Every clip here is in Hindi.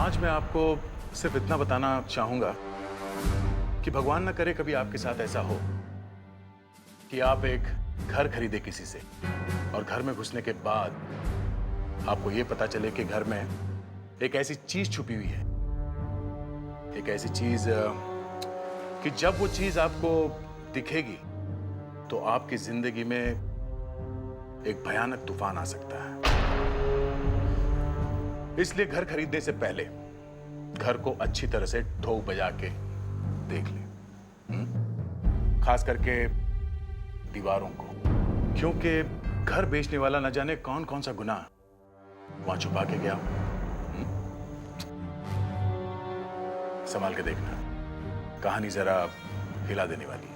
आज मैं आपको सिर्फ इतना बताना चाहूंगा कि भगवान ना करे कभी आपके साथ ऐसा हो कि आप एक घर खरीदे किसी से और घर में घुसने के बाद आपको यह पता चले कि घर में एक ऐसी चीज छुपी हुई है, एक ऐसी चीज कि जब वो चीज आपको दिखेगी तो आपकी जिंदगी में एक भयानक तूफान आ सकता है। इसलिए घर खरीदने से पहले घर को अच्छी तरह से ठोक बजा के देख ले, खास करके दीवारों को, क्योंकि घर बेचने वाला न जाने कौन कौन सा गुनाह वहां छुपा के गया। संभाल के देखना, कहानी जरा हिला देने वाली है।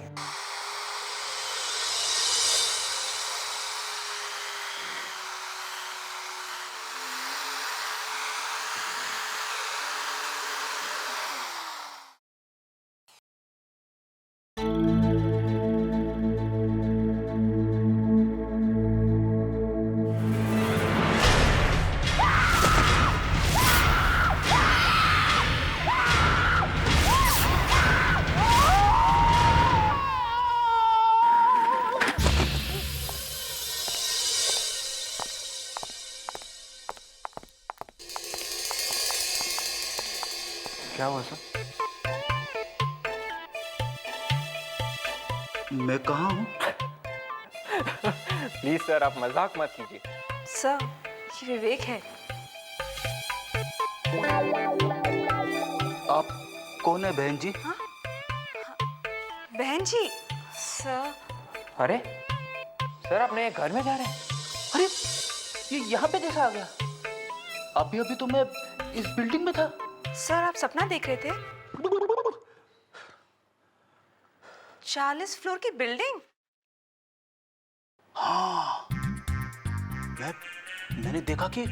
क्या हुआ सर? मैं कहाँ हूँ? प्लीज सर, आप मजाक मत कीजिए। सर, ये विवेक है। आप कौन है बहन जी? बहन जी? सर। अरे सर, अपने घर में जा रहे हैं? अरे ये यहाँ पे कैसा आ गया? अभी अभी तो मैं इस बिल्डिंग में था। सर, आप सपना देख रहे थे? 40 फ्लोर की बिल्डिंग? हाँ, मैंने देखा कि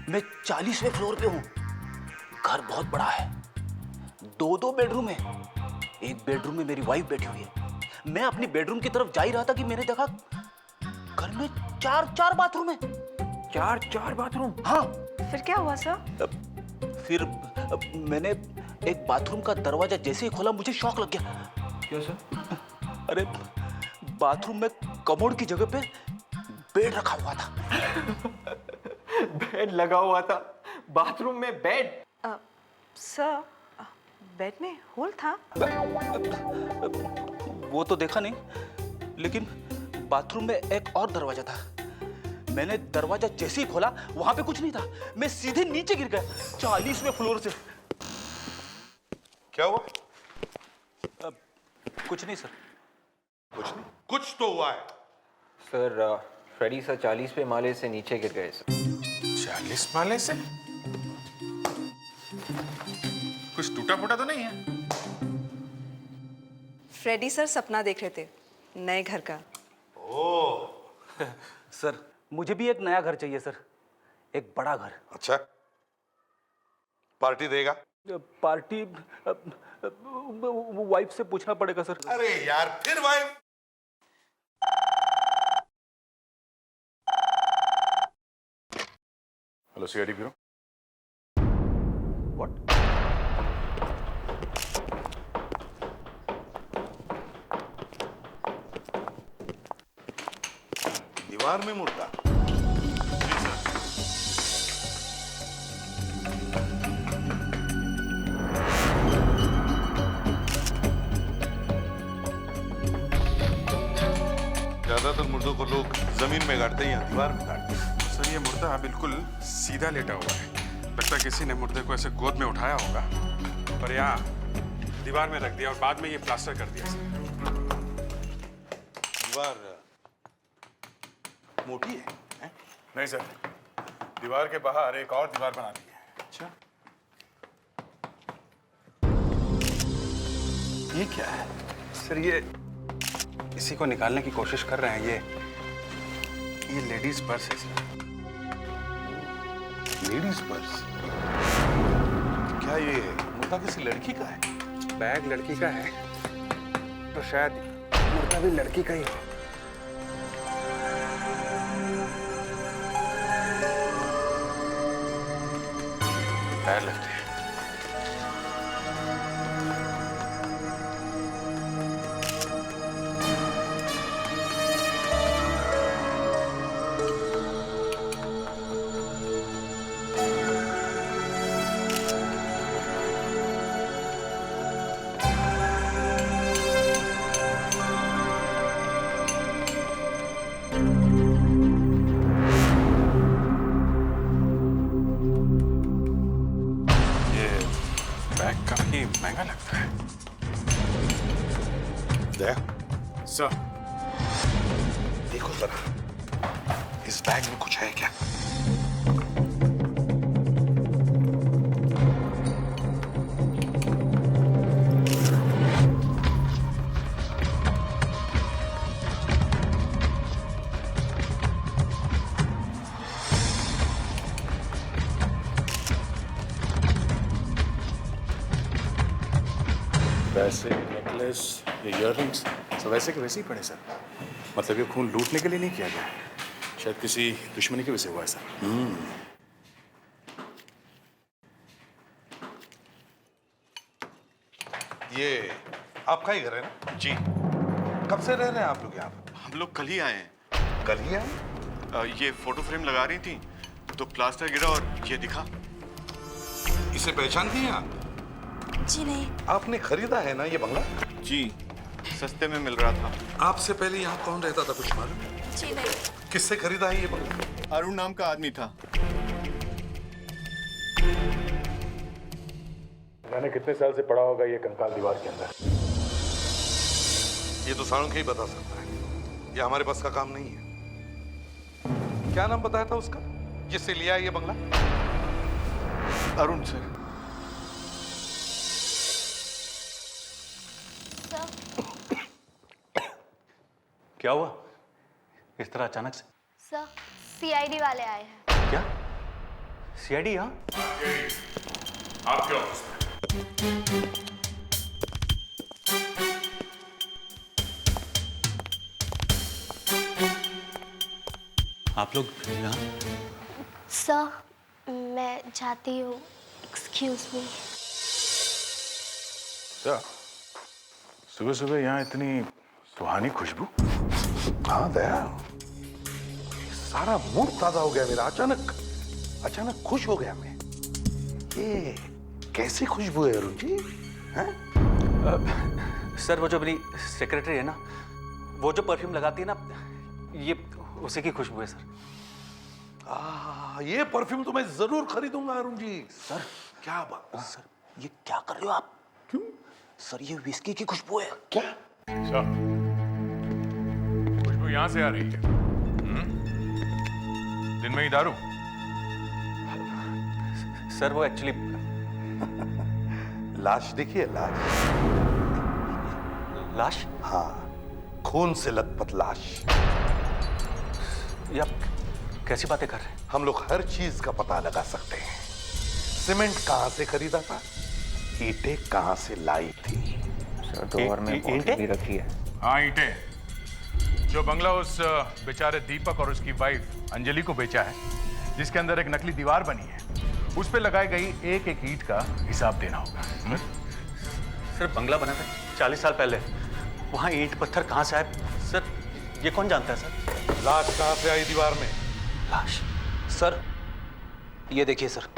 मैं 40वें फ्लोर पे हूँ। घर बहुत बड़ा है, दो बेडरूम है। एक बेडरूम में मेरी वाइफ बैठी हुई है। मैं अपनी बेडरूम की तरफ जा ही रहा था कि मैंने देखा घर में चार बाथरूम है। चार बाथरूम? हाँ। फिर क्या हुआ सर? फिर मैंने एक बाथरूम का दरवाजा जैसे ही खोला, मुझे शॉक लग गया। क्या सर? अरे बाथरूम में कमोड की जगह पे बेड रखा हुआ था। बेड लगा हुआ था? बाथरूम में बेड? सर, बेड में होल था? वो तो देखा नहीं, लेकिन बाथरूम में एक और दरवाजा था। मैंने दरवाजा जैसे ही खोला, वहां पे कुछ नहीं था। मैं सीधे नीचे गिर गया 40वें फ्लोर से। क्या हुआ? कुछ नहीं सर। कुछ नहीं, कुछ तो हुआ है। सर, फ्रेडी सर 40वें माले से नीचे गिर गए सर। 40 माले से? कुछ टूटा फूटा तो नहीं है? फ्रेडी सर सपना देख रहे थे नए घर का। ओह सर, मुझे भी एक नया घर चाहिए सर, एक बड़ा घर। अच्छा, पार्टी देगा? पार्टी वाइफ से पूछना पड़ेगा सर। अरे यार, फिर wife? Hello CID bureau. What? दीवार में मुर्दा? ज्यादातर मुर्दों को लोग जमीन में गाड़ते हैं या दीवार में गाड़ते हैं। सर, ये मुर्दा बिल्कुल सीधा लेटा हुआ है। लगता है किसी ने मुर्दे को ऐसे गोद में उठाया होगा और यहाँ दीवार में रख दिया और बाद में ये प्लास्टर कर दिया सर। दीवार मोटी है? नहीं सर, दीवार के बाहर एक और दीवार बना दी है। अच्छा, ये क्या है? सर ये इसी को निकालने की कोशिश कर रहे हैं। ये लेडीज पर्स है सर। Ladies purse? क्या ये मुर्दा किसी लड़की का है? बैग लड़की का है तो शायद मुर्दा भी लड़की का ही हो। पैर लगते हैं। बैग काफी महंगा लगता है। दया, सर, देखो जरा, इस बैग में कुछ है क्या? वैसे नेकलेस, ये इयररिंग्स सब वैसे के वैसे ही पड़े सर। मतलब ये खून लूटने के लिए नहीं किया गया है, शायद किसी दुश्मनी की वजह से हुआ है सर। ये आपका ही घर है ना? जी, कब से रह रहे हैं आप लोग यहाँ पे? हम लोग कल ही आए हैं। कल ही आए? ये फोटो फ्रेम लगा रही थी तो प्लास्टर गिरा और ये दिखा। इसे पहचानती हैं आप? जी नहीं। आपने खरीदा है ना ये बंगला? जी, सस्ते में मिल रहा था। आपसे पहले यहाँ कौन रहता था, कुछ मालूम? जी नहीं। किससे खरीदा है ये बंगला? अरुण नाम का आदमी था। मैंने कितने साल से पड़ा होगा ये कंकाल दीवार के अंदर। ये तो साळुंखे ही बता सकता है, ये हमारे बस का काम नहीं है। क्या नाम बताया था उसका जिससे लिया है ये बंगला? अरुण सर। क्या हुआ इस तरह अचानक से? सर, सीआईडी वाले आए हैं। क्या सीआईडी? यहाँ आपके ऑफिस में। आप लोग यहाँ? सर, मैं जाती हूँ। Excuse me. क्या सुबह सुबह यहाँ इतनी सुहानी खुशबू? हाँ दया, सारा मूड ताजा हो गया मेरा। अचानक अचानक खुश हो गया मैं। ये कैसी खुशबू है अरुण जी? हैं? सर, वो जो मेरी सेक्रेटरी है ना, वो जो परफ्यूम लगाती है ना, ये उसी की खुशबू है सर। ये परफ्यूम तो मैं जरूर खरीदूंगा अरुण जी। सर, क्या बात? सर ये क्या कर रहे हो आप? क्यों सर? ये विस्की की खुशबू है। क्या? अच्छा, खुशबू यहाँ से आ रही है। दिन में ही दारू? सर वो एक्चुअली लाश देखिए, लाश। लाश? हाँ, खून से लथपथ लाश। ये आप कैसी बातें कर रहे हैं? हम लोग हर चीज का पता लगा सकते हैं। सीमेंट कहां से खरीदा था, ईंटें कहां से लाई थी। सर, दोबार में ईंटें? भी रखी है। हाँ, ईंटें। जो बंगला उस बेचारे दीपक और उसकी वाइफ अंजलि को बेचा है, जिसके अंदर एक नकली दीवार बनी है, उस पे लगाई गई एक एक ईंट का हिसाब देना होगा। सर बंगला बना था 40 साल पहले, वहाँ ईंट पत्थर कहाँ से आए सर? ये कौन जानता है सर? लाश कहां से आई दीवार में? लाश? सर ये देखिए सर।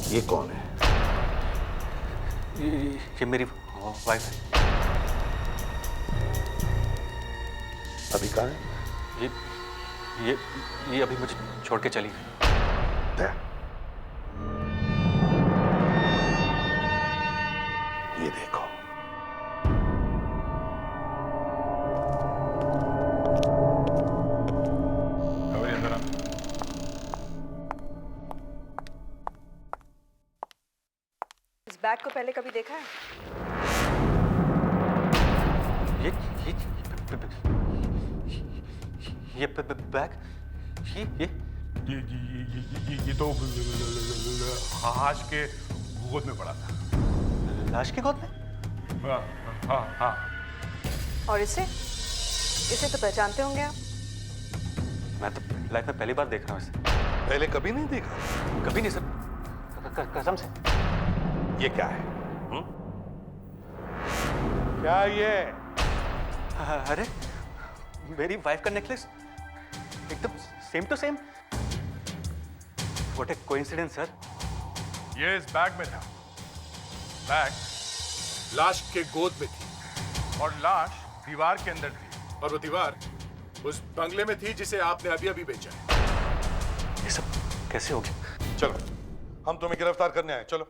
ये कौन है? ये मेरी वाइफ है। अभी कहाँ है? ये अभी मुझे छोड़ के चली गई। दया, ये देखो। खबरिया जरा। इस बैग को पहले कभी देखा है? ये बैग? ये तो लाश के गोद में पड़ा था। लाश के गोद में? हाँ हाँ हाँ। और इसे तो पहचानते होंगे आप। मैं तो लाइफ में पहली बार देख रहा हूँ इसे। पहले कभी नहीं देखा? कभी नहीं सर, कसम से। ये क्या है? क्या ये? अरे मेरी वाइफ का नेकलेस एकदम same to same. What a coincidence sir. ये इस बैग में था। बैग लाश के गोद में थी और लाश दीवार के अंदर थी और वो दीवार उस बंगले में थी जिसे आपने अभी अभी बेचा है। ये सब कैसे हो गया? चलो, हम तुम्हें गिरफ्तार करने आए, चलो।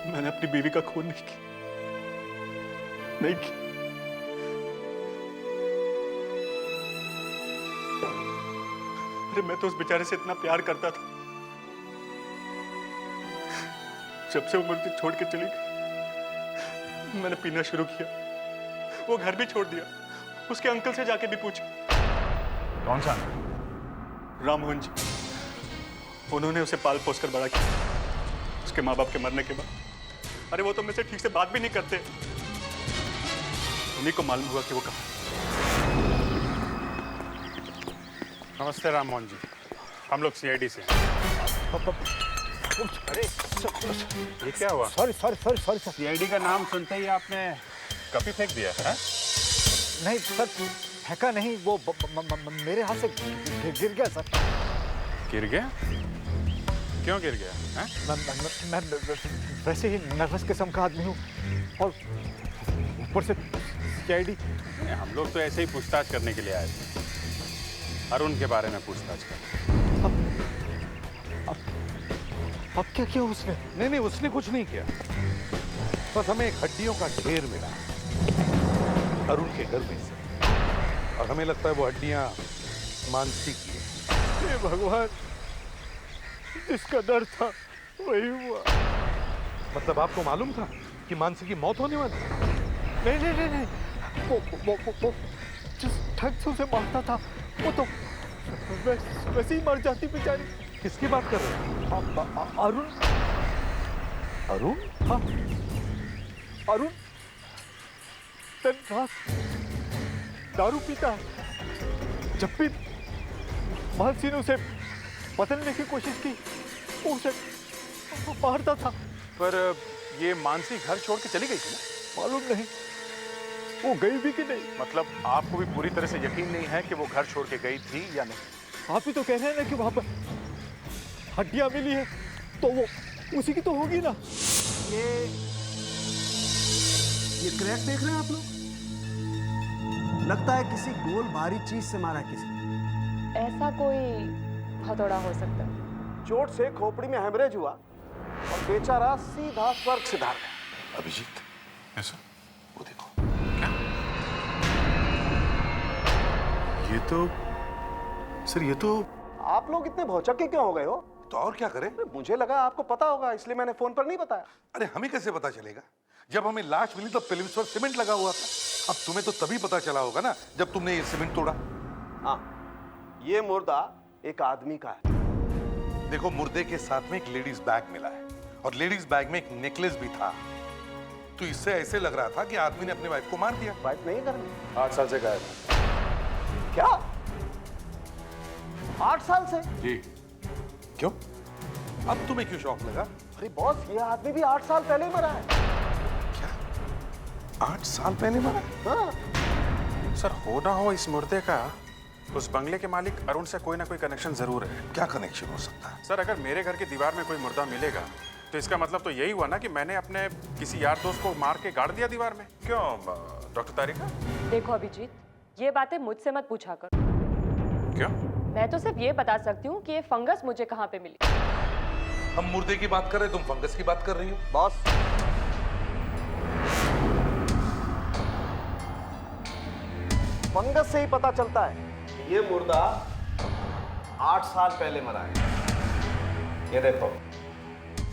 मैंने अपनी बीवी का खून नहीं किया, नहीं किया। अरे मैं तो उस बेचारे से इतना प्यार करता था। जब से वो मुझे छोड़ के चली गई, मैंने पीना शुरू किया। वो घर भी छोड़ दिया। उसके अंकल से जाके भी पूछा। कौन सा? राममोहन जी। उन्होंने उसे पाल पोस कर बड़ा किया। उसके माँ बाप के मरने के बाद। अरे वो तो मुझसे ठीक से बात भी नहीं करते। उन्हीं को मालूम हुआ कि वो कहाँ। नमस्ते राममोहन जी, हम लोग सीआईडी से हैं। अरे ये क्या हुआ? सॉरी सीआईडी का नाम सुनते ही आपने कॉपी फेंक दिया है? नहीं सर, फेंका नहीं, वो मेरे हाथ से गिर गया सर। गिर गया? क्यों गिर गया? मैं वैसे ही नर्वस किस्म का आदमी हूँ और ऊपर से सीआईडी। हम लोग तो ऐसे ही पूछताछ करने के लिए आए थे, अरुण के बारे में पूछताछ कर। अब क्या किया उसने? नहीं, उसने कुछ नहीं किया। बस हमें एक हड्डियों का ढेर मिला अरुण के घर में से, और हमें लगता है वो हड्डियां मानसी की है। हे भगवान, जिसका डर था वही हुआ। मतलब आपको मालूम था कि मानसी की मौत होने वाली? नहीं, वो जिस ढंग से उसे मारता था वो तो वैसे ही मर जाती बेचारी। किसकी बात कर रहे हैं? अरुण। अरुण? हाँ, अरुण दिन रात दारू पीता है। जब भी मानसी ने उसे बदलने की कोशिश की, वो उसे मारता था। पर ये मानसी घर छोड़ के चली गई थी ना? मालूम नहीं वो गई भी कि नहीं। मतलब आपको भी पूरी तरह से यकीन नहीं है कि वो घर छोड़ के गई थी या नहीं? आप ही तो कह रहे हैं ना कि वहां पर हड्डियां मिली है, तो वो उसी की तो होगी ना। ये क्रैक देख रहे हैं आप लोग? लगता है किसी गोल भारी चीज से मारा किसी। ऐसा कोई हथौड़ा हो सकता है। चोट से खोपड़ी में हेमरेज हुआ और बेचारा सीधा स्वर्ग सिधार गया। अभिजीत, ऐसा? वो देखो। ये तो सर, ये तो आप लोग इतने भौचक्के क्यों हो गए हो? तो और क्या करें? मुझे लगा आपको पता होगा, इसलिए मैंने फोन पर नहीं बताया। अरे हमें कैसे पता चलेगा? जब हमें लाश मिली तब फिल्म्स पर सीमेंट लगा हुआ था। अब तुम्हें तो तभी पता चला होगा ना जब तुमने ये सीमेंट तोड़ा। हाँ, ये मुर्दा एक आदमी का है। देखो, मुर्दे के साथ में एक लेडीज बैग मिला है और लेडीज बैग में एक नेकलेस भी था। तो इससे ऐसे लग रहा था कि आदमी ने अपने वाइफ को मार दिया। वाइफ नहीं करनी? 8 साल से गायब है। क्या? 8 साल से? जी। क्यों? अब तुम्हें क्यों शौक लगा? अरे बॉस, ये आदमी भी 8 साल पहले मरा है। क्या 8 साल पहले मरा? हाँ। सर, हो ना हो इस मुर्दे का उस बंगले के मालिक अरुण से कोई ना कोई कनेक्शन जरूर है। क्या कनेक्शन हो सकता है? सर, अगर मेरे घर की दीवार में कोई मुर्दा मिलेगा तो इसका मतलब तो यही हुआ ना कि मैंने अपने किसी यार दोस्त को मार के गाड़ दिया दीवार में। क्यों डॉक्टर तारिका? देखो अभिजीत, ये बातें मुझसे मत पूछा कर। क्यों? मैं तो सिर्फ ये बता सकती हूँ कि ये फंगस मुझे कहाँ पे मिली। हम मुर्दे की बात कर रहे, तुम फंगस की बात कर रही हो। बॉस, फंगस से ही पता चलता है ये मुर्दा 8 साल पहले मरा है। ये देखो,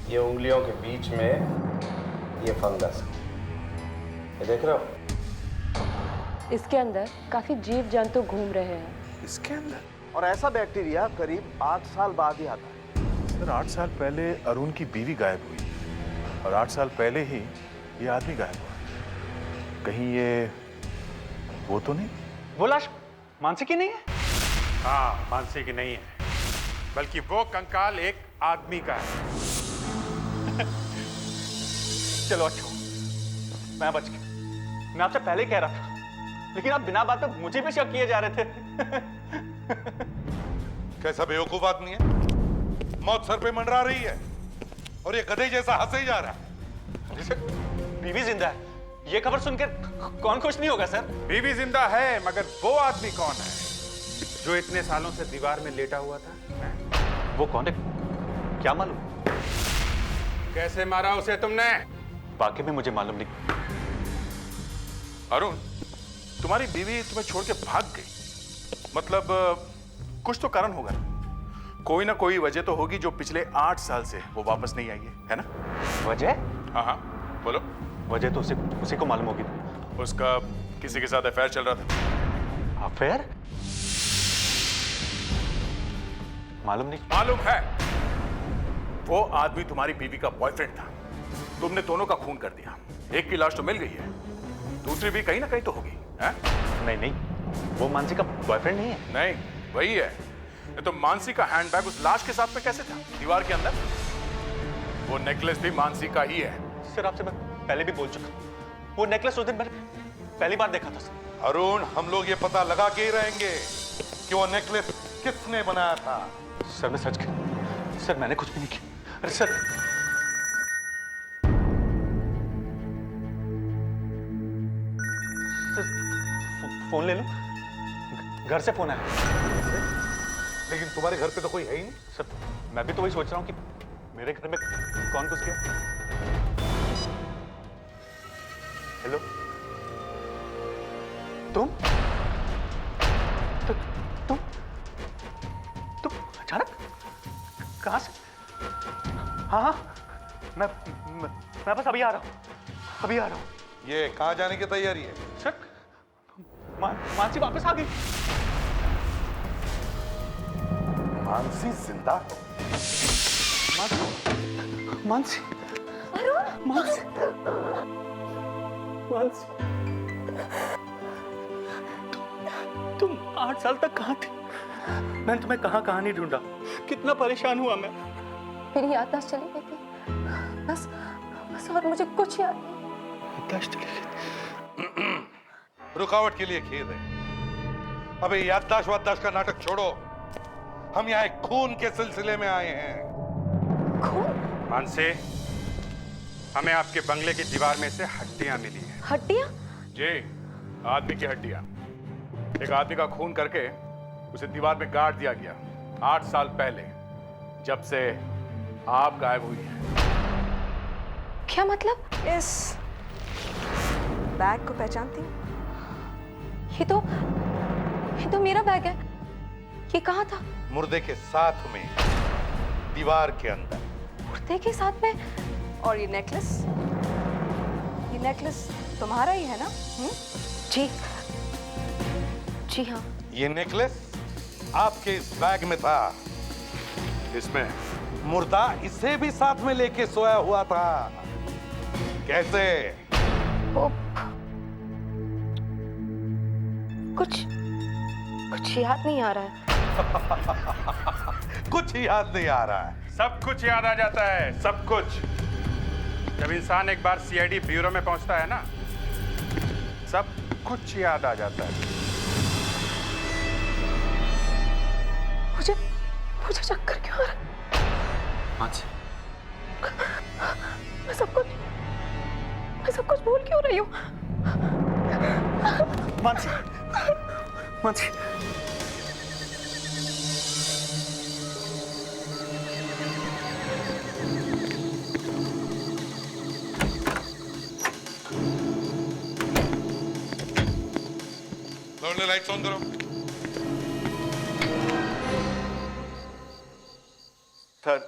ये उंगलियों के बीच में ये फंगस, ये देख रहे हो? इसके अंदर काफी जीव जंतु घूम रहे हैं। इसके अंदर? और ऐसा बैक्टीरिया करीब 8 साल बाद ही आता है। सर, 8 साल पहले अरुण की बीवी गायब हुई और 8 साल पहले ही ये आदमी गायब हुआ। कहीं ये वो तो नहीं? वो लाश मानसी की नहीं है? हाँ, मानसी की नहीं है, बल्कि वो कंकाल एक आदमी का है। चलो अच्छा, मैं बच गया। मैं आपसे पहले ही कह रहा था, लेकिन आप बिना बात पे मुझे भी शक किए जा रहे थे। कैसा बेवकूफ आदमी है? मौत सर पे मंडरा रही है और ये गधे जैसा हंसे ही जा रहा है। बीवी जिंदा है, ये खबर सुनकर कौन खुश नहीं होगा सर? बीवी जिंदा है, मगर वो आदमी कौन है जो इतने सालों से दीवार में लेटा हुआ था? हैं? वो कौन है क्या मालूम? कैसे मारा उसे तुमने? वाकई में मुझे मालूम नहीं। अरुण, तुम्हारी बीवी तुम्हें छोड़ के भाग गई, मतलब कुछ तो कारण होगा ना, कोई ना कोई वजह तो होगी जो पिछले 8 साल से वो वापस नहीं आई है ना? वजह? हाँ हाँ, बोलो। वजह तो उसी को मालूम होगी। उसका किसी के साथ अफेयर चल रहा था। अफेयर? मालूम नहीं। मालूम है, वो आदमी तुम्हारी बीवी का बॉयफ्रेंड था। तुमने दोनों का खून कर दिया। एक की लाश तो मिल गई है, दूसरी भी कहीं ना कहीं तो होगी। है? नहीं, वो मानसी का बॉयफ्रेंड नहीं है। नहीं, वही है। ये तो मानसी का हैंडबैग उस लाश के साथ में कैसे था दीवार के अंदर? वो नेकलेस भी मानसी का ही है। सर, आपसे मैं पहले भी बोल चुका, वो नेकलेस उस दिन मैंने पहली बार देखा था सर। अरुण, हम लोग ये पता लगा के ही रहेंगे कि वो नेकलेस किसने बनाया था। सर मैं सच कह, सर मैंने कुछ भी नहीं किया। अरे सर, फोन ले लो, घर से फोन आया। लेकिन तुम्हारे घर पे तो कोई है ही नहीं। सर मैं भी तो वही सोच रहा हूँ कि मेरे घर में कौन घुस गया। हेलो, तुम अचानक कहां से? हाँ, मैं बस अभी आ रहा हूँ। ये कहाँ जाने की तैयारी है? सर, मानसी वापस आ गई। मानसी जिंदा? मानसी तुम 8 साल तक कहाँ थी? मैंने तुम्हें कहाँ नहीं ढूंढा, कितना परेशान हुआ मैं। मेरी याददाश्त चली गई थी, बस और मुझे कुछ याद नहीं। याददाश्त चली गई। रुकावट के लिए खेद है। अबे याददाश्त वाददाश्त का नाटक छोड़ो, हम यहाँ एक खून के सिलसिले में आए हैं। खून? मानसी, हमें आपके बंगले की दीवार में से हड्डियां मिली हैं। हड्डियां? जी, आदमी की हड्डियां। एक आदमी का खून करके उसे दीवार में गाड़ दिया गया 8 साल पहले, जब से आप गायब हुई हैं। क्या मतलब? इस बैग को पहचानती हूँ? ये तो मेरा बैग है। ये कहाँ था? मुर्दे के साथ में, दीवार के अंदर। मुर्दे के साथ में? और ये नेकलेस तुम्हारा ही है ना? जी हाँ। ये नेकलेस आपके इस बैग में था। इसमें मुर्दा इसे भी साथ में लेके सोया हुआ था। कैसे? कुछ याद नहीं आ रहा है। कुछ याद नहीं आ रहा है। सब कुछ याद आ जाता है, सब कुछ। जब इंसान एक बार सीआईडी ब्यूरो में पहुंचता है ना, सब कुछ याद आ जाता है। मुझे चक्कर क्यों आ रहा है? मानसी, मैं सब कुछ भूल क्यों रही हूँ? मानसी, लाइट्स ऑन करो। सर,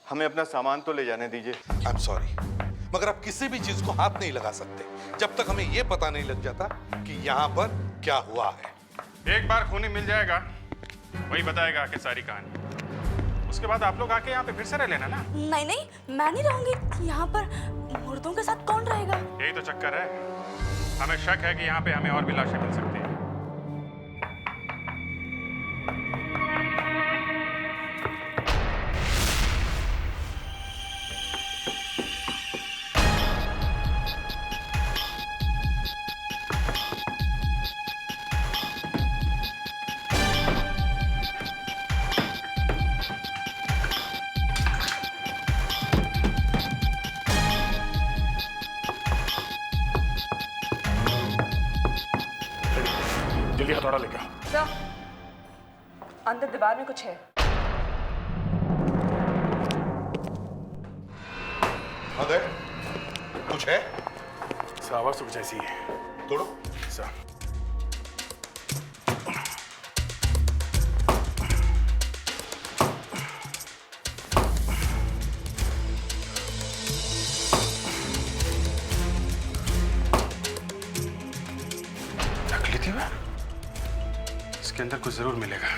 हमें अपना सामान तो ले जाने दीजिए। आई एम सॉरी, मगर आप किसी भी चीज को हाथ नहीं लगा सकते जब तक हमें यह पता नहीं लग जाता कि यहाँ पर क्या हुआ है। एक बार खूनी मिल जाएगा, वही बताएगा आके सारी कहानी। उसके बाद आप लोग आके यहाँ पे फिर से रह लेना ना। नहीं, मैं नहीं रहूंगी यहाँ पर। मुर्दों के साथ कौन रहेगा? यही तो चक्कर है। हमें शक है कि यहाँ पे हमें और भी लाशें मिल सकती हैं। जल्दी हथौड़ा लेके आओ। अंदर दीवार में कुछ है। अगर कुछ है? आवाज तो कुछ ऐसी है। तोड़ो। सर नकली दीवार? इसके अंदर कुछ जरूर मिलेगा।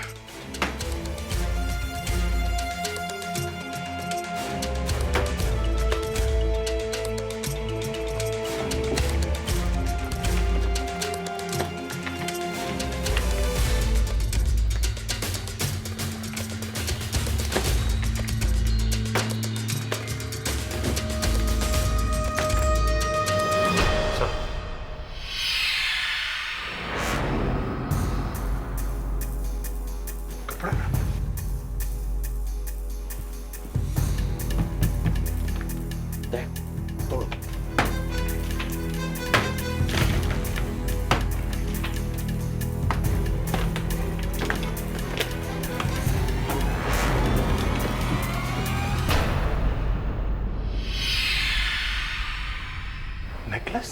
नेकलेस?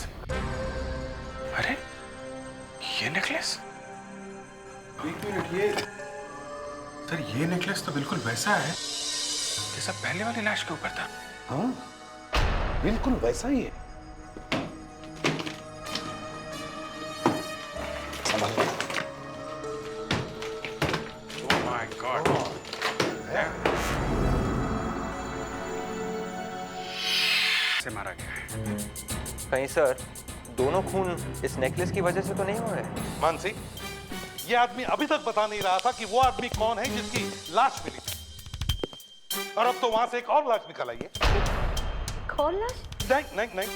अरे ये नेकलेस? एक मिनट, ये सर ये नेकलेस तो बिल्कुल वैसा है जैसा पहले वाली लाश के ऊपर था। हाँ, बिल्कुल वैसा ही है। Oh my God. से मारा गया है। कहीं सर दोनों खून इस नेकलेस की वजह से तो नहीं हो रहे? मानसी, ये आदमी अभी तक बता नहीं रहा था कि वो आदमी कौन है जिसकी लाश मिली थी। और अब तो वहां से एक और लाश निकल आई है। कौन लाश? नहीं नहीं नहीं,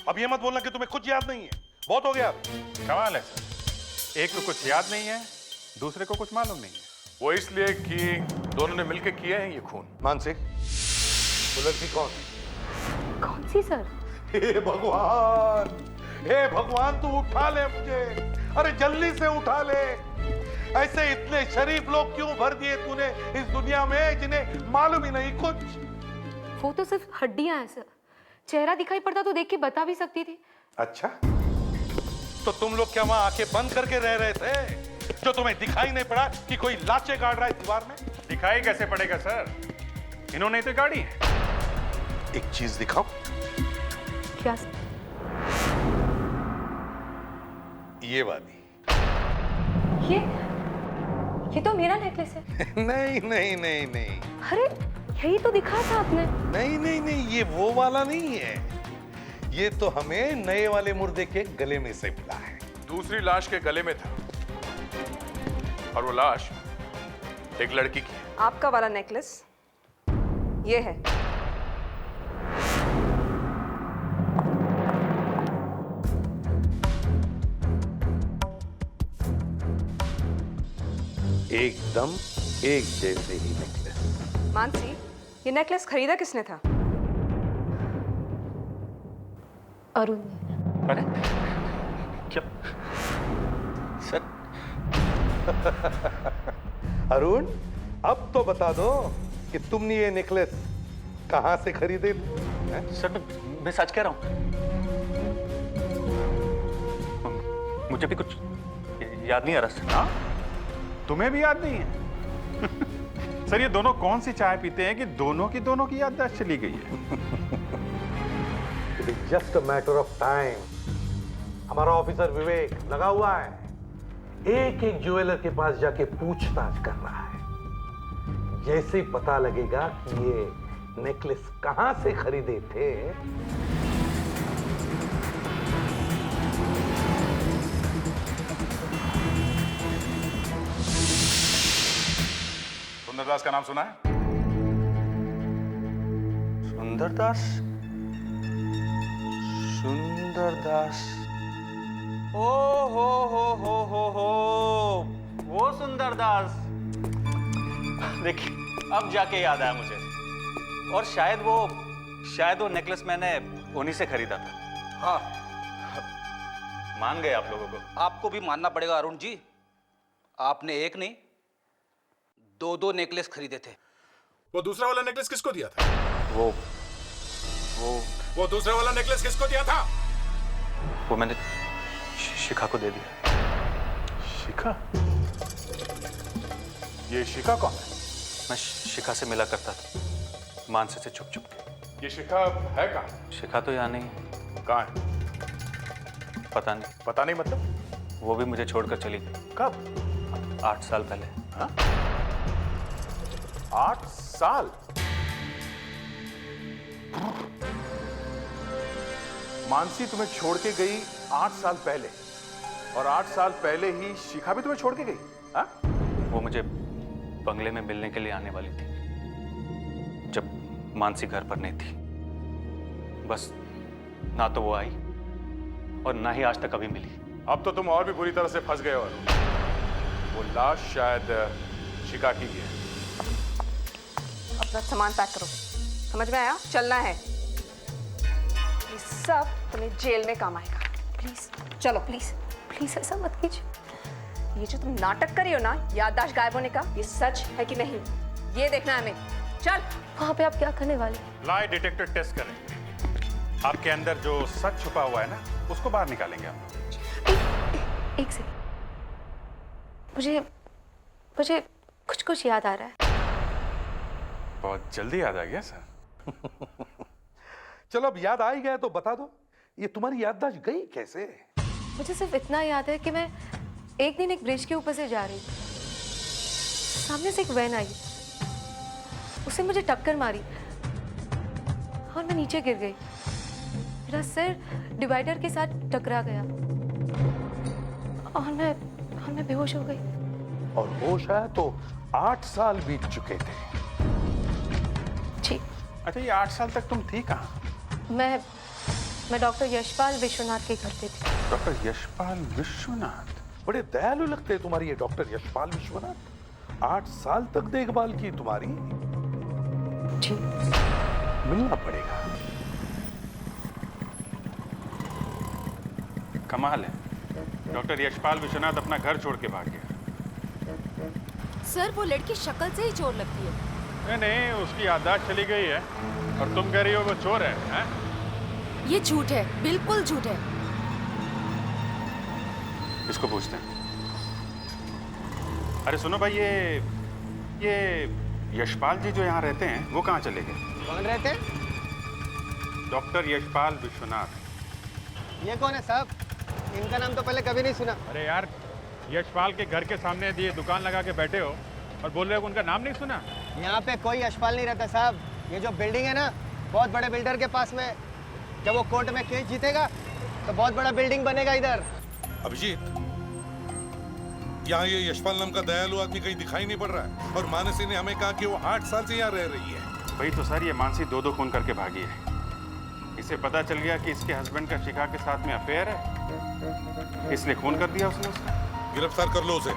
अब ये मत बोलना कि तुम्हें कुछ याद नहीं है। बहुत हो गया। कमाल है सर, एक को कुछ याद नहीं है, दूसरे को कुछ मालूम नहीं है। वो इसलिए कि दोनों ने मिलकर किया है ये खून। मानसी, वो लड़की कौन है? कौन सी सर? हे भगवान, हे भगवान, तू उठा ले मुझे। अरे जल्दी से उठा ले। ऐसे इतने शरीफ लोग क्यों भर दिए तूने इस दुनिया में जिन्हें मालूम ही नहीं कुछ। वो तो सिर्फ हड्डियां हैं सर, चेहरा दिखाई पड़ता तो देख के बता भी सकती थी। अच्छा, तो तुम लोग क्या वहां आंखें बंद करके रह रहे थे जो तुम्हें दिखाई नहीं पड़ा कि कोई लाशें गाड़ रहा है दीवार में? दिखाई कैसे पड़ेगा सर, इन्होंने ही तो गाड़ी है। एक चीज दिखाओ। क्या? ये वाली। ये तो मेरा नेकलेस है। नहीं नहीं नहीं नहीं। अरे यही तो दिखा था आपने। नहीं नहीं नहीं, ये वो वाला नहीं है। ये तो हमें नए वाले मुर्दे के गले में से मिला है। दूसरी लाश के गले में था और वो लाश एक लड़की की है। आपका वाला नेकलेस ये है। एकदम एक जैसे ही नेकलेस। मानसी, ये नेकलेस खरीदा किसने था? अरुण ने। अरे क्या सर? अरुण, अब तो बता दो कि तुमने ये नेकलेस कहां से खरीदे थे? सर मैं सच कह रहा हूं, मुझे भी कुछ याद नहीं आ रहा सर। हाँ? तुम्हें भी याद नहीं है? सर ये दोनों कौन सी चाय पीते हैं कि दोनों की याददाश्त चली गई है? It is just a matter of time. हमारा ऑफिसर विवेक लगा हुआ है, एक एक ज्वेलर के पास जाके पूछताछ कर रहा है। जैसे ही पता लगेगा कि ये नेकलेस कहां से खरीदे थे, सुंदरदास का नाम सुना है? सुंदरदास? सुंदरदास? ओ हो, वो सुंदरदास। देखिए अब जाके याद आया मुझे। और शायद वो नेकलेस मैंने उन्हीं से खरीदा था। हाँ, मान गए आप लोगों को? आपको भी मानना पड़ेगा अरुण जी। आपने एक नहीं 2 नेकलेस खरीदे थे। वो दूसरा वाला नेकलेस किसको दिया था? वो दूसरा वाला नेकलेस किसको दिया था? वो मैंने शिखा को दे दिया। शिखा? ये शिखा कौन है? मैं शिखा से मिला करता था, मानसी से छुप छुप के। ये शिखा है कहाँ? शिखा तो यहाँ नहीं है। कहाँ है? पता नहीं। पता नहीं मतलब? वो भी मुझे छोड़कर चली गई। कब? 8 साल पहले। हाँ? 8 साल? मानसी तुम्हें छोड़ के गई 8 साल पहले, और 8 साल पहले ही शिखा भी तुम्हें छोड़ के गई? हाँ? वो मुझे बंगले में मिलने के लिए आने वाली थी, जब मानसी घर पर नहीं थी। बस ना तो वो आई और ना ही आज तक कभी मिली। अब तो तुम और भी बुरी तरह से फंस गए। और वो लाश शायद शिखा की है। अपना सामान पैक करो, समझ में आया? चलना है। ये सब तुम्हें जेल में काम आएगा। प्लीज चलो। प्लीज प्लीज ऐसा मत कीजिए। ये जो तुम नाटक कर रही हो ना, याददाश्त गायब होने का, ये सच है कि नहीं, ये देखना है हमें। चल। वहां पे आप क्या करने वाले? लाई डिटेक्टर टेस्ट करेंगे। आपके अंदर जो सच छुपा हुआ है ना, उसको बाहर निकालेंगे हम। एक सेकंड, मुझे कुछ याद आ रहा है। बहुत जल्दी याद आ गया सर। चलो अब याद आ ही गया तो बता दो, ये तुम्हारी याददाश्त गई कैसे? मुझे सिर्फ इतना याद है कि मैं एक दिन एक ब्रिज के ऊपर से जा रही थी। सामने से एक वैन आई, उसने मुझे टक्कर मारी और मैं नीचे गिर गई। मेरा सिर डिवाइडर के साथ टकरा गया और मैं बेहोश हो गई। और होश आया तो 8 साल बीत चुके थे। जी। अच्छा, ये 8 साल तक तुम थी कहाँ? मैं डॉक्टर यशपाल विश्वनाथ के घर पे थी। डॉक्टर यशपाल विश्वनाथ? बड़े दयालु लगते हैं तुम्हारी ये डॉक्टर यशपाल विश्वनाथ। 8 साल तक देखभाल की तुम्हारी। जी। मिलना पड़ेगा। कमाल है, डॉक्टर यशपाल विश्वनाथ अपना घर छोड़ के भाग गया। सर, वो लड़की शक्ल से ही चोर लगती है। नहीं, उसकी याददाश्त चली गई है और तुम कह रही हो वो चोर है, हैं? ये झूठ है, बिल्कुल झूठ है। इसको पूछते हैं। अरे सुनो भाई, ये यशपाल जी जो यहाँ रहते हैं, वो कहाँ चले गए? कौन रहते हैं? डॉक्टर यशपाल विश्वनाथ। ये कौन है साहब? इनका नाम तो पहले कभी नहीं सुना। अरे यार, यशपाल के घर के सामने ये दुकान लगा के बैठे हो और बोल रहे हो उनका नाम नहीं सुना? यहाँ पे कोई यशपाल नहीं रहता साहब। ये जो बिल्डिंग है ना, बहुत बड़े बिल्डर के पास में। जब वो कोर्ट में केस जीतेगा तो बहुत बड़ा बिल्डिंग बनेगा इधर। अभिजीत, यहाँ ये यशपाल नाम का दयालु आदमी कहीं दिखाई नहीं पड़ रहा है, और मानसी ने हमें कहा कि वो 8 साल से यहाँ रह रही है। वही तो सर, ये मानसी 2 खून करके भागी है। इसे पता चल गया कि इसके हस्बैंड का शिखा के साथ में अफेयर है, इसलिए खून कर दिया उसने उसे। गिरफ्तार कर लो उसे।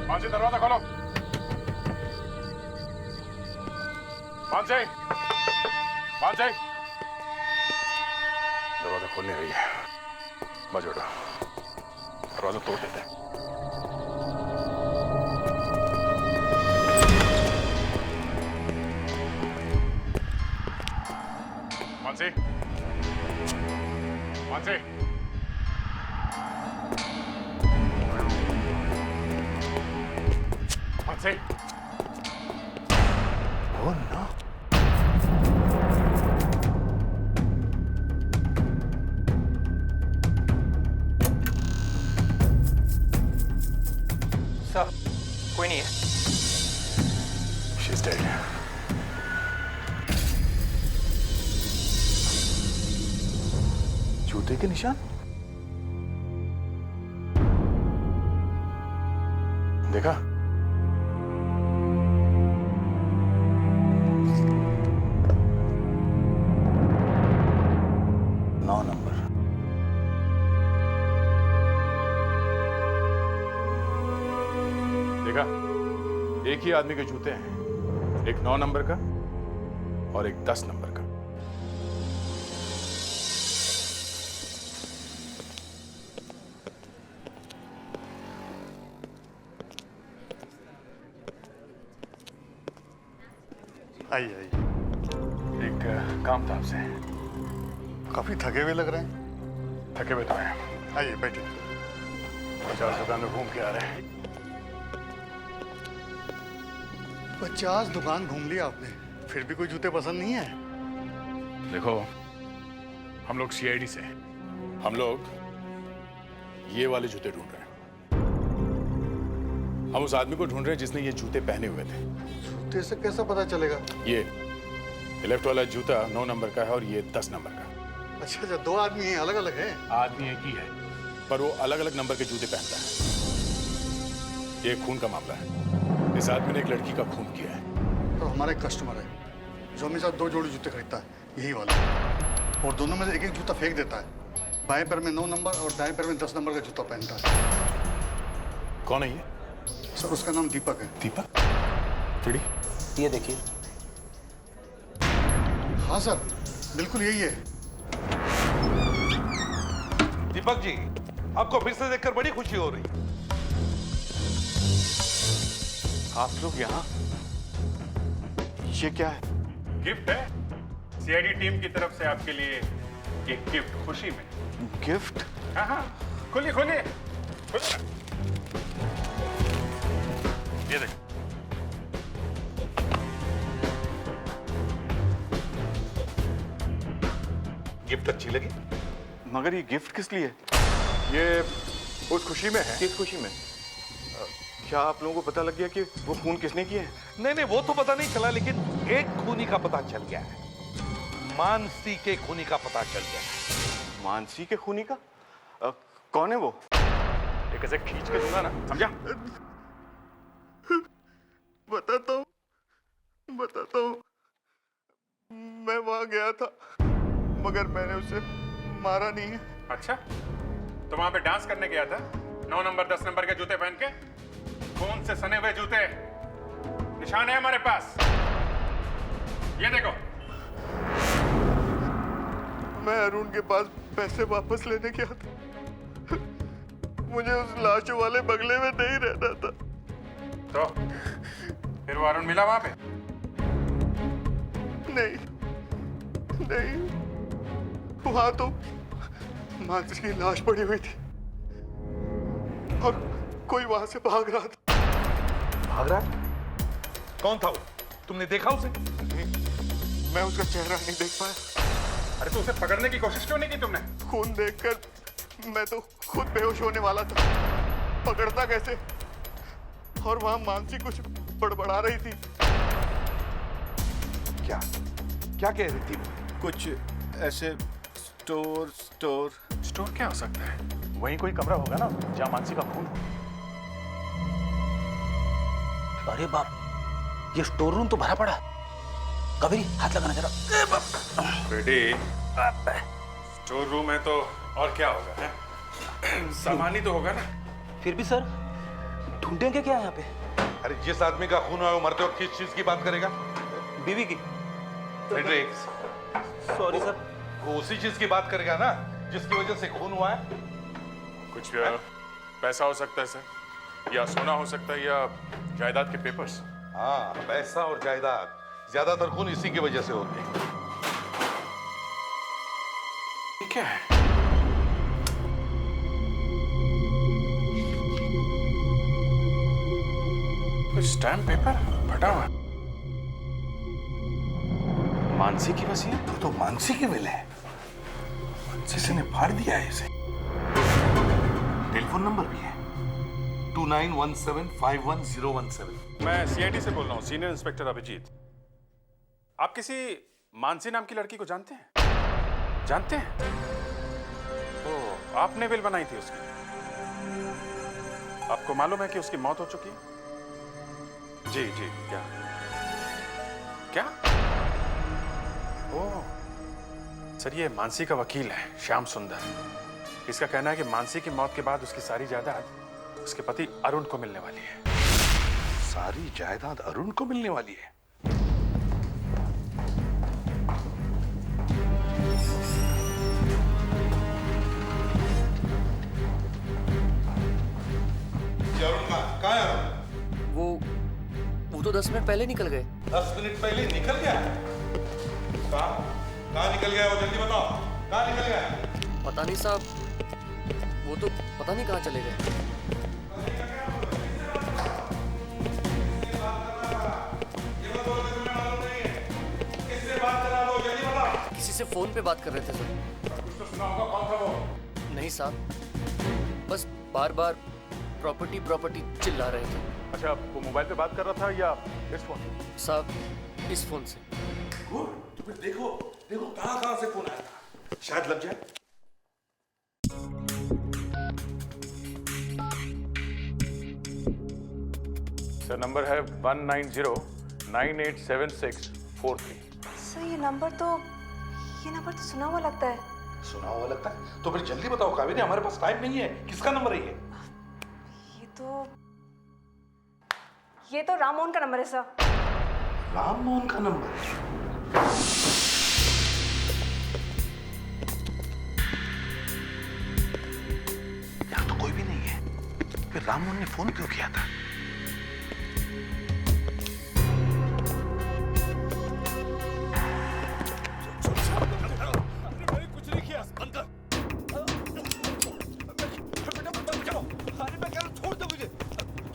मानसी, दरवाजा खोलो। मानसी, मानसी, दरवाजा खोलने रही है। बस बेटा, दरवाजा तोड़ देते हैं। Mansi, Mansi, Mansi. Oh no. Sir, कोई नहीं है। She's dead. जूते के निशान? देखा? 9 नंबर। देखा, एक ही आदमी के जूते हैं, एक 9 नंबर का और एक 10 नंबर का। आइए आइए। एक काम था आपसे। काफी थके हुए लग रहे हैं। थके हुए तो हैं। आइए बैठिए। 50 दुकान में घूम के आ रहे हैं। 50 दुकान घूम लिया आपने, फिर भी कोई जूते पसंद नहीं है? देखो, हम लोग CID से हैं। हम लोग ये वाले जूते ढूंढ रहे हैं। हम उस आदमी को ढूंढ रहे हैं जिसने ये जूते पहने हुए थे। जूते से कैसा पता चलेगा? ये लेफ्ट वाला जूता 9 नंबर का है और ये 10 नंबर का। अच्छा अच्छा, दो आदमी हैं, अलग अलग हैं? आदमी एक ही है, पर वो अलग अलग नंबर के जूते पहनता है। ये खून का मामला है। इस आदमी ने एक लड़की का खून किया है। तो हमारा एक कस्टमर है जो हमेशा 2 जोड़ी जूते खरीदता है, यही वाला, और दोनों में से एक एक जूता फेंक देता है। बाएं पैर में 9 नंबर और दाएं पैर में 10 नंबर का जूता पहनता है। कौन है ये? सर उसका नाम दीपक है। दीपक? फिड़ी? ये देखिए। हाँ सर, बिल्कुल यही है। दीपक जी, आपको फिर से देखकर बड़ी खुशी हो रही। आप लोग यहाँ? ये क्या है? गिफ्ट है CID टीम की तरफ से आपके लिए, एक गिफ्ट खुशी में। गिफ्ट? हाँ हाँ, खोलिए खोलिए खोलिए। ये देखो। गिफ्ट अच्छी लगी? मगर ये गिफ्ट किस लिए? ये उस खुशी में है। किस खुशी में? क्या आप लोगों को पता लग गया कि वो खून किसने किया है? नहीं नहीं, वो तो पता नहीं चला, लेकिन एक खूनी का पता चल गया है। मानसी के खूनी का पता चल गया है। मानसी के खूनी का? कौन है वो? एक ऐसे खींच के दूंगा ना, समझा? बताता हूँ। मैं वहां गया था, मगर मैंने उसे मारा नहीं है। अच्छा, तो वहां पे डांस करने गया था 9 नंबर 10 नंबर के जूते पहन के? खून से सने हुए जूते, निशान है हमारे पास, ये देखो। मैं अरुण के पास पैसे वापस लेने गया था। मुझे उस लाशों वाले बंगले में नहीं रहना था। तो फिर वो अरुण मिला वहां पे? नहीं, वहां तो मानसी की लाश पड़ी हुई थी और कोई वहां से भाग रहा था। भाग रहा? कौन था वो? तुमने देखा उसे? मैं उसका चेहरा नहीं देख पाया। अरे तो उसे पकड़ने की कोशिश क्यों नहीं की तुमने? खून देखकर मैं तो खुद बेहोश होने वाला था, पकड़ता कैसे? और वहां मानसी कुछ बड़बड़ा रही थी। क्या कह रही थी? कुछ ऐसे स्टोर क्या हो सकता है? वहीं कोई कमरा होगा ना जहां मानसी का खून हो। अरे बाप, ये स्टोर रूम तो भरा पड़ा है। कबीर, हाथ लगाना जरा। बेटी, स्टोर रूम है तो और क्या होगा है? सामान ही तो होगा ना। फिर भी सर, ढूंढेंगे क्या यहाँ पे? अरे जिस आदमी का खून हुआ वो मरते वक्त किस चीज की बात करेगा? बीवी की। Fredericks, sorry sir. वो उसी चीज की बात करेगा ना जिसकी वजह से खून हुआ है। कुछ पैसा हो सकता है सर, या सोना हो सकता है, या जायदाद के पेपर्स। हाँ, पैसा और जायदाद, ज्यादातर खून इसी की वजह से होते हैं। क्या है? कुछ स्टैम्प पेपर फटा हुआ। मानसी की वसीयत? तो मानसी की विल है, किसी ने फाड़ दिया है इसे। टेलीफोन नंबर भी है 2917511017। मैं CID से बोल रहा हूँ, सीनियर इंस्पेक्टर अभिजीत। आप किसी मानसी नाम की लड़की को जानते हैं? जानते हैं? तो आपने विल बनाई थी उसकी। आपको मालूम है कि उसकी मौत हो चुकी है? जी जी। क्या? ओह सर, ये मानसी का वकील है, श्याम सुंदर। इसका कहना है कि मानसी की मौत के बाद उसकी सारी जायदाद उसके पति अरुण को मिलने वाली है। सारी जायदाद अरुण को मिलने वाली है। अरुण कहाँ है अरुण? वो तो 10 मिनट पहले निकल गए। 10 मिनट पहले निकल गया? कहाँ निकल गया वो, जल्दी बताओ, कहाँ निकल गया? पता नहीं साहब, वो तो पता नहीं कहाँ चले गए। किसी से फोन पे बात कर रहे थे सर। कुछ तो सुना होगा, कौन था वो? नहीं साहब, बस बार बार प्रॉपर्टी चिल्ला रहे थे। अच्छा, वो मोबाइल पे बात कर रहा था या इस फोन पे? साहब इस फोन से। तो फिर देखो कहाँ से फोन आया था, शायद लग जाए। सर नंबर है 190987643। सर ये नंबर तो सुना हुआ लगता है। सुना हुआ लगता है? तो फिर जल्दी बताओ कावेरी, हमारे पास टाइम नहीं है। किसका नंबर है ये? ये तो राम मोहन का नंबर है सर। राम मोहन का नंबर? यहाँ तो कोई भी नहीं है, फिर राम मोहन ने फोन क्यों किया था? कुछ नहीं किया, बंद कर। अरे मैं कह रहा हूँ, छोड़ दो मुझे,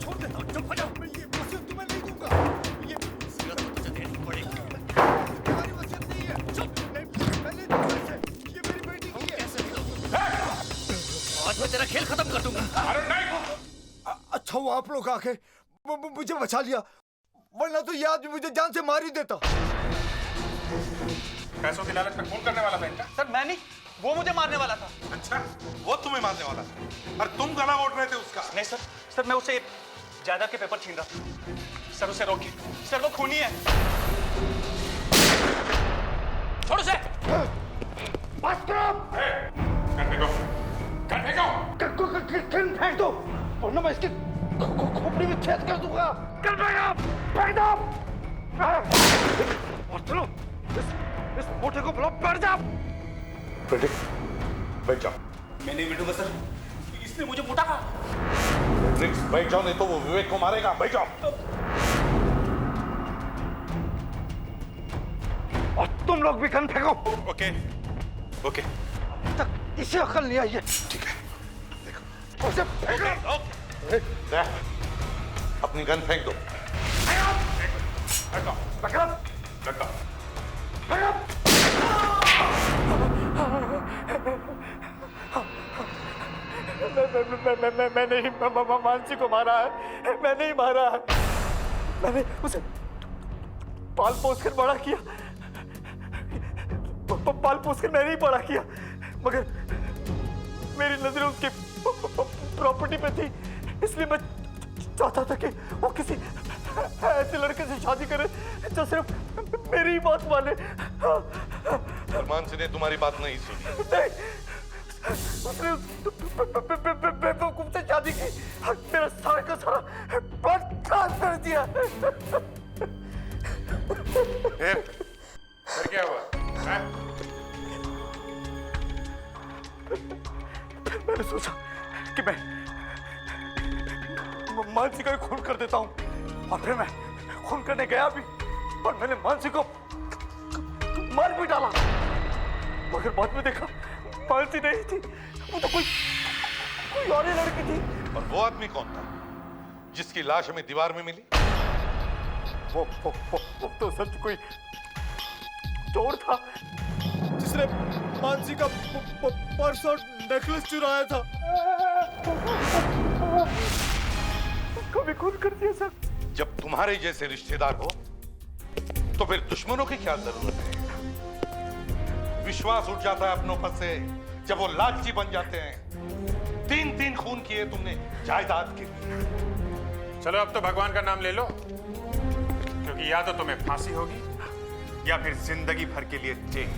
छोड़ दे, चुप हो जाओ। मैं ये वसीयत तुम्हें नहीं दूंगा। ये वसीयत तो तुझे देनी पड़ेगी। तुम्हारी वसीयत नहीं है। चुप, मैं नहीं दूंगा इसे। ये मेरी बेटी की है। आज मैं तेरा खेल खत्म कर दूंगा। अरे नहीं! अच्छा वो आप लोग आके मुझे बचा लिया, वरना तो ये आदमी मुझे जान से मार ही देता। पैसों की लालच में खून करने वाला था इनका? सर मैं नहीं, वो मुझे मारने वाला था। अच्छा, वो तुम्हें मारने वाला था और तुम गला घोट रहे थे उसका? नहीं सर मैं उसे जायदाद के पेपर छीन रहा था। सर उसे रोकिए, सर वो खूनी है। छोड़ उसे। बस करो। गन फेंको, गन फेंको। गन फेंक दो, वरना मैं इसकी खोपड़ी में छेद कर दूंगा। गन फेंक दो। और चलो, इस मोटे को ब्लॉक कर जाओ। फ्रेडरिक, बैठ जाओ। मैं नहीं बैठूंगा सर, इसने मुझे मोटा कहा। फ्रेडरिक, बैठ जाओ, नहीं तो वो विवेक को मारेगा। बैठ जाओ। और तुम लोग भी गन फेंको। Okay okay. तक इसे अकल नहीं आई है। ठीक है, देखो उसे फेंको। अपनी गन फेंक दो। मैं नहीं मानसी को मारा है, मैं नहीं मारा है। मैंने उसे पाल पोस कर बड़ा किया, पाल पोस कर मैंने ही बड़ा किया, मगर मेरी नजरें उसकी प्रॉपर्टी पे थी, इसलिए मैं चाहता था कि वो किसी ऐसे लड़के से शादी करे जो सिर्फ मेरी ही बात माने। मानसी ने तुम्हारी बात नहीं सुनी। नहीं, उसने बेवकूफ से शादी की, मेरा सारा का सारा प्लान खराब कर दिया। फिर क्या हुआ? मैंने सोचा कि मैं मानसी का खून कर देता हूँ, और फिर मैं खून करने गया भी, और मैंने मानसी को मार भी डाला, मगर बाद में देखा मानसी नहीं थी, वो तो कोई और ही लड़की थी। और वो आदमी कौन था जिसकी लाश हमें दीवार में मिली? वो तो सच कोई चोर था जिसने मानसी का पर्स और नेकलेस चुराया था। उसको भी खून कर दिया सर। जब तुम्हारे जैसे रिश्तेदार हो तो फिर दुश्मनों की क्या जरूरत है? विश्वास उठ जाता है अपनों पर से जब वो लालची बन जाते हैं। 3 खून किए तुमने जायदाद के लिए। चलो अब तो भगवान का नाम ले लो, क्योंकि या तो तुम्हें फांसी होगी या फिर जिंदगी भर के लिए जेल।